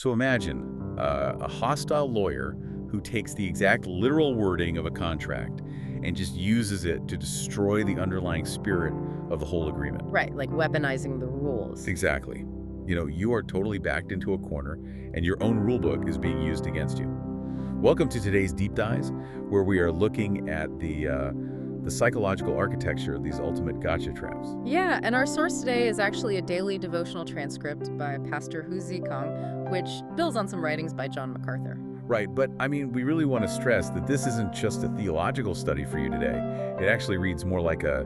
So imagine a hostile lawyer who takes the exact literal wording of a contract and just uses it to destroy the underlying spirit of the whole agreement. Right, like weaponizing the rules. Exactly. You know, you are totally backed into a corner, and your own rulebook is being used against you. Welcome to today's Deep Dives, where we are looking at the psychological architecture of these ultimate gotcha traps. Yeah, and our source today is actually a daily devotional transcript by Pastor Hu Zikong, which builds on some writings by John MacArthur. Right, but I mean, we really want to stress that this isn't just a theological study for you today. It actually reads more like a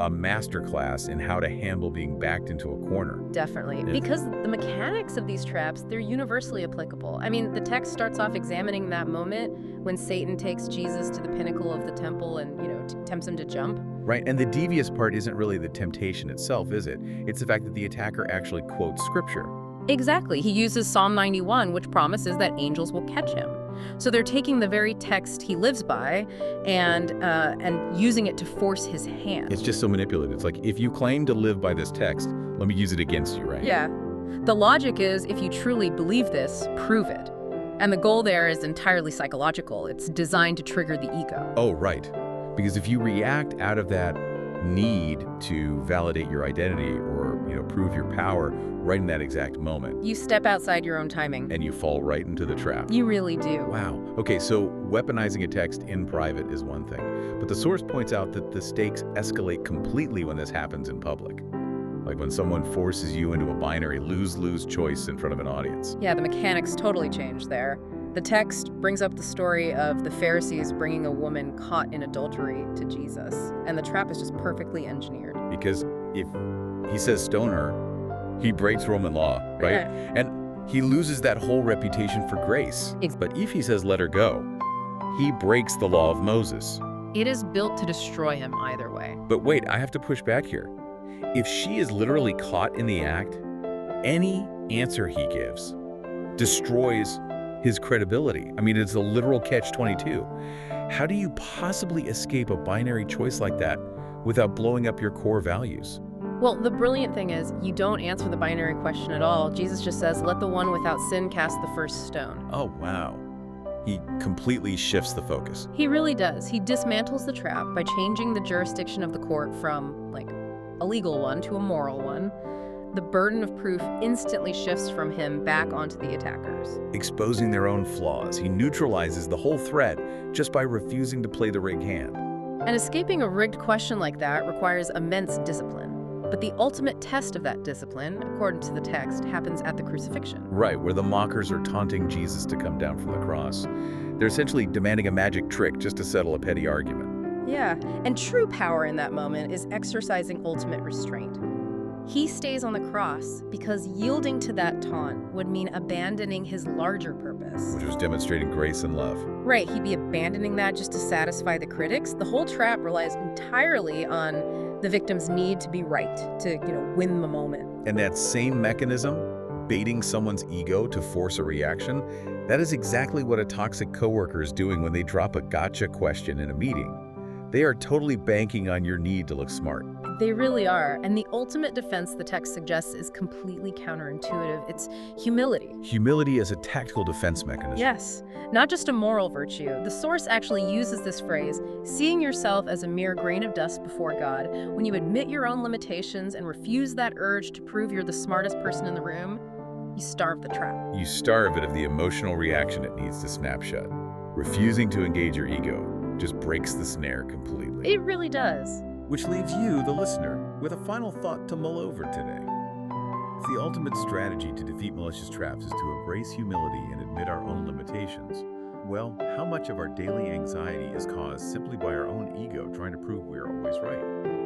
master class in how to handle being backed into a corner. Definitely, because the mechanics of these traps, they're universally applicable. I mean, the text starts off examining that moment when Satan takes Jesus to the pinnacle of the temple and, tempts him to jump. Right, and the devious part isn't really the temptation itself, is it? It's the fact that the attacker actually quotes scripture. Exactly. He uses Psalm 91, which promises that angels will catch him. So they're taking the very text he lives by and using it to force his hand. It's just so manipulative. It's like, if you claim to live by this text, let me use it against you, right? Yeah. The logic is, if you truly believe this, prove it. And the goal there is entirely psychological. It's designed to trigger the ego. Oh, right. Because if you react out of that need to validate your identity or, prove your power right in that exact moment, you step outside your own timing. And you fall right into the trap. You really do. Wow. Okay, so weaponizing a text in private is one thing, but the source points out that the stakes escalate completely when this happens in public. Like when someone forces you into a binary lose-lose choice in front of an audience. Yeah, the mechanics totally change there. The text brings up the story of the Pharisees bringing a woman caught in adultery to Jesus, and the trap is just perfectly engineered. Because if he says stone her, he breaks Roman law, right? Yeah. And he loses that whole reputation for grace. But if he says let her go, he breaks the law of Moses. It is built to destroy him either way. But wait, I have to push back here. If she is literally caught in the act, any answer he gives destroys his credibility. I mean, it's a literal catch-22. How do you possibly escape a binary choice like that without blowing up your core values? Well, the brilliant thing is, you don't answer the binary question at all. Jesus just says, let the one without sin cast the first stone. Oh, wow. He completely shifts the focus. He really does. He dismantles the trap by changing the jurisdiction of the court from, a legal one to a moral one. The burden of proof instantly shifts from him back onto the attackers. Exposing their own flaws, he neutralizes the whole threat just by refusing to play the rigged hand. And escaping a rigged question like that requires immense discipline. But the ultimate test of that discipline, according to the text, happens at the crucifixion. Right, where the mockers are taunting Jesus to come down from the cross. They're essentially demanding a magic trick just to settle a petty argument. Yeah, and true power in that moment is exercising ultimate restraint. He stays on the cross because yielding to that taunt would mean abandoning his larger purpose. Which was demonstrating grace and love. Right, he'd be abandoning that just to satisfy the critics. The whole trap relies entirely on the victim's need to be right, to, win the moment. And that same mechanism, baiting someone's ego to force a reaction, that is exactly what a toxic coworker is doing when they drop a gotcha question in a meeting. They are totally banking on your need to look smart. They really are. And the ultimate defense the text suggests is completely counterintuitive. It's humility. Humility as a tactical defense mechanism. Yes, not just a moral virtue. The source actually uses this phrase, seeing yourself as a mere grain of dust before God. When you admit your own limitations and refuse that urge to prove you're the smartest person in the room, you starve the trap. You starve it of the emotional reaction it needs to snap shut. Refusing to engage your ego just breaks the snare completely. It really does. Which leaves you, the listener, with a final thought to mull over today. If the ultimate strategy to defeat malicious traps is to embrace humility and admit our own limitations, well, how much of our daily anxiety is caused simply by our own ego trying to prove we are always right?